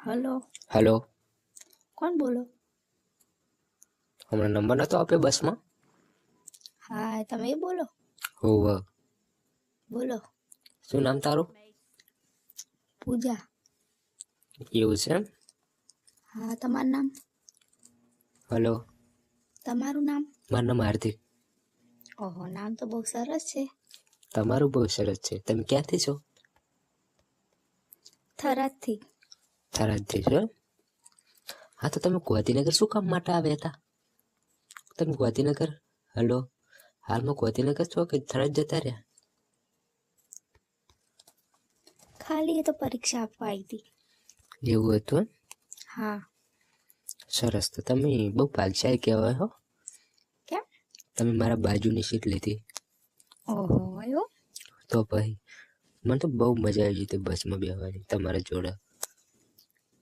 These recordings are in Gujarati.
Hello, hello. કોણ બોલો? હમણાં નંબર નતો આપ્યો બસમાં? હા, તમે બોલો. હોવ. બોલો. શું નામ તારું? પૂજા. એવું છે એમ? હા, તમારું નામ? હલો. તમારું નામ? મારું નામ હાર્દિક. ઓહો, નામ તો બહુ સરસ છે. તમારું બહુ સરસ છે. તમે ક્યાંથી છો? થરાદથી. થરાદથી છો એમ? હા, તો તમે ગાંધીનગર શું કામ માટે આવ્યા હતા? તમે ગાંધીનગર, હલો, હાલમાં ગાંધીનગર છો કે થરાદ જતા રહ્યા? ખાલી એ તો પરીક્ષા આપવા આવી હતી. એવું હતું એમ? હા. સરસ. તો તમે બહુ ભાગ્યશાળી કહેવાય હો. કેમ? તમે મારા બાજુની સીટ લીધી. ઓહો, એવું? તો ભાઈ મને તો બહુ મજા આવી હતી બસમાં બેસવાની તમારા જોડે.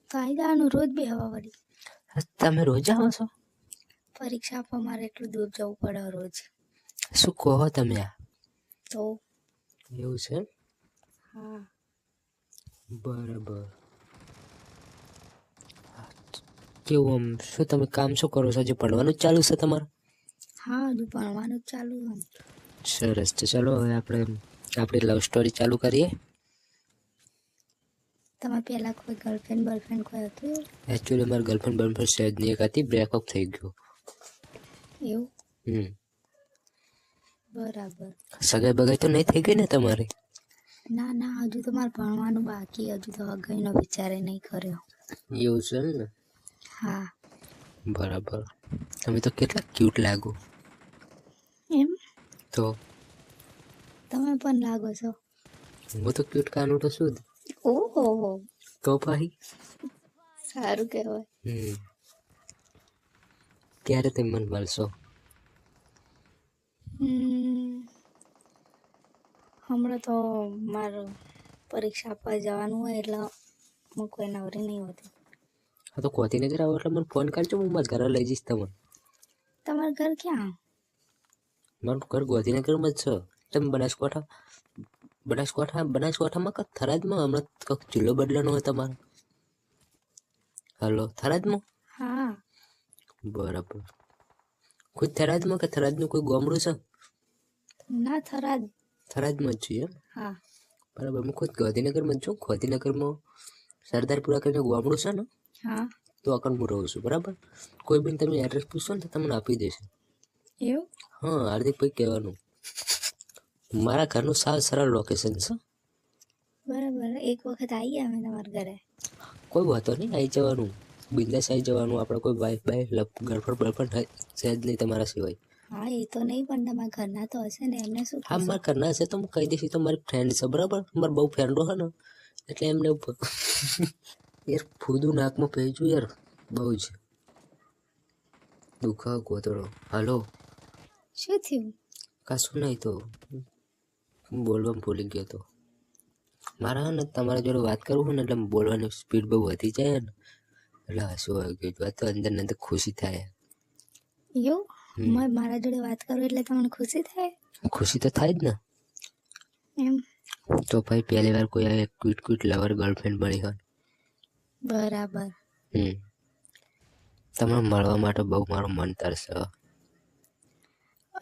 તો આવી જવાનું રોજ બે હવા વળી. તમે રોજ આવો છો? પરીક્ષા આપવા મારે એટલું દૂર જવું પડે રોજ. શું કહો તમે આ? તો એવું છે એમ? હા. બરાબર. કેવું આમ શું તમે કામ શું કરો છો? હજી ભણવાનું જ ચાલુ છે તમારું? હા, હજુ ભણવાનું જ ચાલુ છે. સરસ છે. ચલો હવે આપણે આપણી લવ સ્ટોરી ચાલુ કરીએ. તમારે પહેલાં કોઈ ગર્લફ્રેન્ડ બોયફ્રેન્ડ કોઈ હતું એવું? એકચ્યુઅલી મારી ગર્લફ્રેન્ડ બોયફ્રેન્ડ સહેજ નહીં, એક હતી, બ્રેકઅપ થઈ ગયું. એવું? બરાબર. સગાઈ બગાઈ તો નહીં થઈ ગઈ ને તમારી? ના ના, હજુ તો મારે ભણવાનું બાકી, હજુ તો હગાઈનો વિચારે નહીં કર્યો. એવું છે એમ ને? હા. બરાબર. તમે તો કેટલા ક્યુટ લાગો. એમ? તો તમે પણ લાગો છો. હું તો ક્યુટ કાનું તો શું જ. ઓહો, તો ભાઈ સારું કહેવાય. ક્યારે તમે મને મળશો? હમણાં તો મારે પરીક્ષા આપવા જવાનું હોય એટલે હું કોઈ નવરી નહીં હોતી. હા, તો ગાંધીનગર આવો એટલે મને ફોન કરજો, હું મારા ઘરે લઈ જઈશ તમને. તમારું ઘર ક્યાં? મારું ઘર ગાંધીનગરમાં જ છે. તમે બનાસકાંઠામાં કે થરાદમાં? હમણાં કંઈક જિલ્લો બદલાનો હોય તમારો. હલો, થરાદમાં? હા. બરાબર. ખુદ થરાદમાં કે થરાદનું કોઈ ગામડું છે? ના, થરાદ. થરાદમાં જ છીએ એમ? હા. બરાબર. હું ખુદ ગાંધીનગરમાં જ છું. ગાંધીનગરમાં સરદારપુરા કરીને ગામડું છે ને? હા. તો આગળ હું રહું છું. બરાબર. કોઈ બી તમે એડ્રેસ પૂછશો ને તો તમને આપી દેશે. એવું? હા, હાર્દિકભાઈ કહેવાનું. મારા ઘરનું સાવ સરળ લોકેશન છે. બરાબર. એક વખત આવી અમે તમારા ઘરે. કોઈ વાતો નહીં, આવી જવાનું. બિંદાસ આવી જવાનું. આપણે કોઈ વાઈફ ગર્લફ્રેન્ડ બોયફ્રેન્ડ છે જ નહીં તમારા સિવાય. હા, એ તો નહીં, પણ તમારા ઘરના તો હશે ને, એમને શું હા, કહેશો? મારા ઘરના હશે તો હું કહી દઈશ. તો મારી ફ્રેન્ડ છે. બરાબર. મારા બહુ ફ્રેન્ડો છે ને, એટલે એમને યાર ફૂદું નાકમાં પહેર્યું યાર, બહુ જ દુખાવ ગોતડો. હાલો. શું થયું? કશું નહીં, તો બોલવામાં ભૂલી ગયો તો. મારા ને તમારા જોડે વાત કરું ને એટલે બોલવાની સ્પીડ બહુ વધી જાય ને, એટલે હસવું આવી ગયું. તો અંદર ને અંદર ખુશી થાય. એવું? મારા જોડે વાત કરો એટલે તમને ખુશી થાય? ખુશી તો થાય જ ને. એમ? તો ભાઈ પહેલી વાર કોઈ ક્વિટ લવર ગર્લફ્રેન્ડ મળી હોય. બરાબર. તમને મળવા માટે બહુ મારું મન તરશે.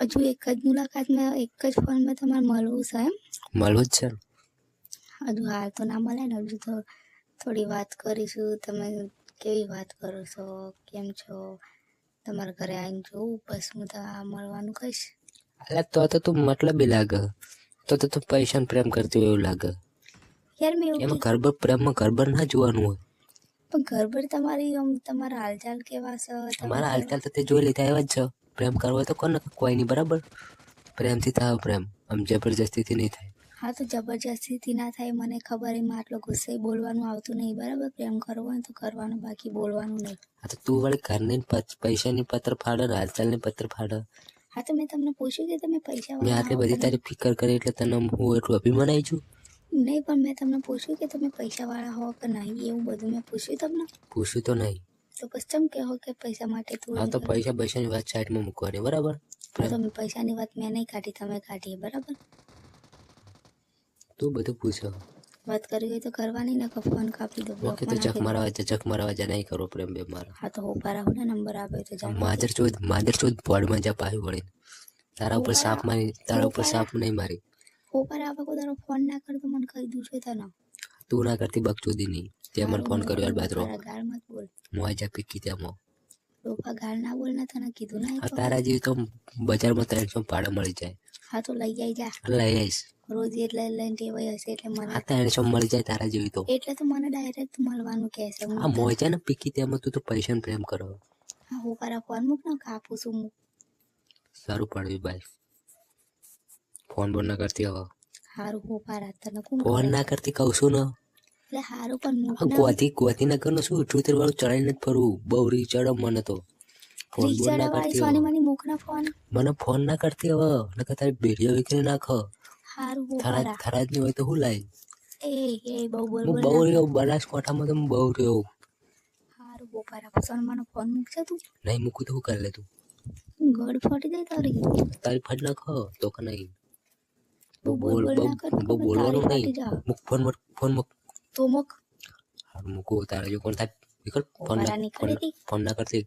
હજુ એક જ મુલાકાતમાં, એક જ ફોનમાં તમારે મળવું છે એમ? મળવું જ છે ને. હજુ હાલ તો ના મળે ને, હજુ તો થોડી વાત કરીશું. તમે કેવી વાત કરો છો, કેમ છો, તમારા ઘરે આવીને જોઉં, બસ હું તો મળવાનું કહીશ. અલા તો તું મતલબી લાગે. તો તું પૈસાને પ્રેમ કરતી હોય એવું લાગે. યાર મેં એવું એમાં પ્રેમમાં ગરબર ના જોવાનું હોય. પણ ગરબર તમારા હાલચાલ કેવા છે? મારા હાલચાલ તો તે જોઈ લીધા એવા જ છે. પ્રેમ કરવો હોય તો કોને, કોઈ નહીં. બરાબર. પ્રેમથી થાય પ્રેમ, આમ જબરજસ્તીથી નહીં થાય. હા, તો જબરજસ્તીથી ના થાય, મને ખબર. એમાં આટલો ગુસ્સે બોલવાનું આવતું નહીં. બરાબર. પ્રેમ કરવો હોય તો કરવાનું, બાકી બોલવાનું નહીં. હા, તો તું વળી ઘરની પૈસાની પત્ર ફાડે ને હાલચાલની પત્ર ફાડે. હા, તો મેં તમને પૂછ્યું કે તમે પૈસા મેં વાળા આટલી હો કે બધી તારી ફિકર કરી એટલે તને હું એટલું અભિમાન આવી છું. નહીં, પણ મેં તમને પૂછ્યું કે તમે પૈસા વાળા હો કે નહીં, એવું બધું મેં પૂછ્યું તમને. પૂછ્યું તો નહીં. તો પછી તમે કહો કે પૈસા માટે તું. હા, તો પૈસાની વાત સાઈડમાં મૂકવાની. બરાબર. તમે પૈસાની વાત મેં નહીં કાઢી, તમે કાઢી. બરાબર. તું બધું પૂછો. વાત કરી હોય તો કરવાની ને કે ફોન કાપી દો ઓકે તો ચક મારવા જા નહીં કરો પ્રેમ બે મારા હા તો હોપારા હું નંબર આપ્યો તો જા માદર ચોદ પોડમાં જા પાહી વળી તારા ઉપર સાપ નહીં મારી હોપારા આવે કોઈ તારો ફોન ના કર તો મને કહી દઉં છે તને તું ના કરતી બકચોદી નહીં તે મને ફોન કર્યો યાર બાજરો ગાળ મત બોલ મોય જા પીકી ત્યાં ડોપા ગાળ ના બોલ ને તને કીધું ના તારા જેવી તો બજારમાં 300 ભાડા મળી જાય હા તો લઈ આવી જા લઈ આવીશ રોજ એટલે લઈને ટેવાઈ હશે એટલે મને 300 મળી જાય તારા જેવી તો એટલે તો મને ડાયરેક્ટ મળવાનું કહે છે આ મોય છે ને પીકી ત્યાં તું તો પૈસા ને પ્રેમ કરો હા હોપારા ફોન મૂક ને કાપું છું હું સારું પડ્યું ભાઈ ફોન બોન ના કરતી હવે હારું હોપારા તને કોણ ફોન ના કરતી કહું છું ને એટલે હારું પણ મૂક ગોતી ના કર શું 78 વાળું ચડાઈને જ ફરવું બહુ રી ચડો મને તો ફોન બોન ના કરતી સોની મને મૂક ના ફોન મને ફોન ના કરતી હવે નકર તારી બેડિયો વિકરી નાખ હારું હોપારા થરાજ ની હોય તો હું લાઈ એ બહુ બોલ હું બહુ રહ્યો બનાસકાંઠામાં તો હું બહુ રહ્યો હારું હોપારા સોન મને ફોન મૂકશે તું નહીં મૂકું તો શું કરી લે તું ગોળ ફાટી જાય તારી ફટ નાખ તો કે નહીં બહુ બોલવાનું નહીં મૂક ફોન મૂક તો મૂક મૂકું તારા જો કોણ થાય ફોન ના કરતી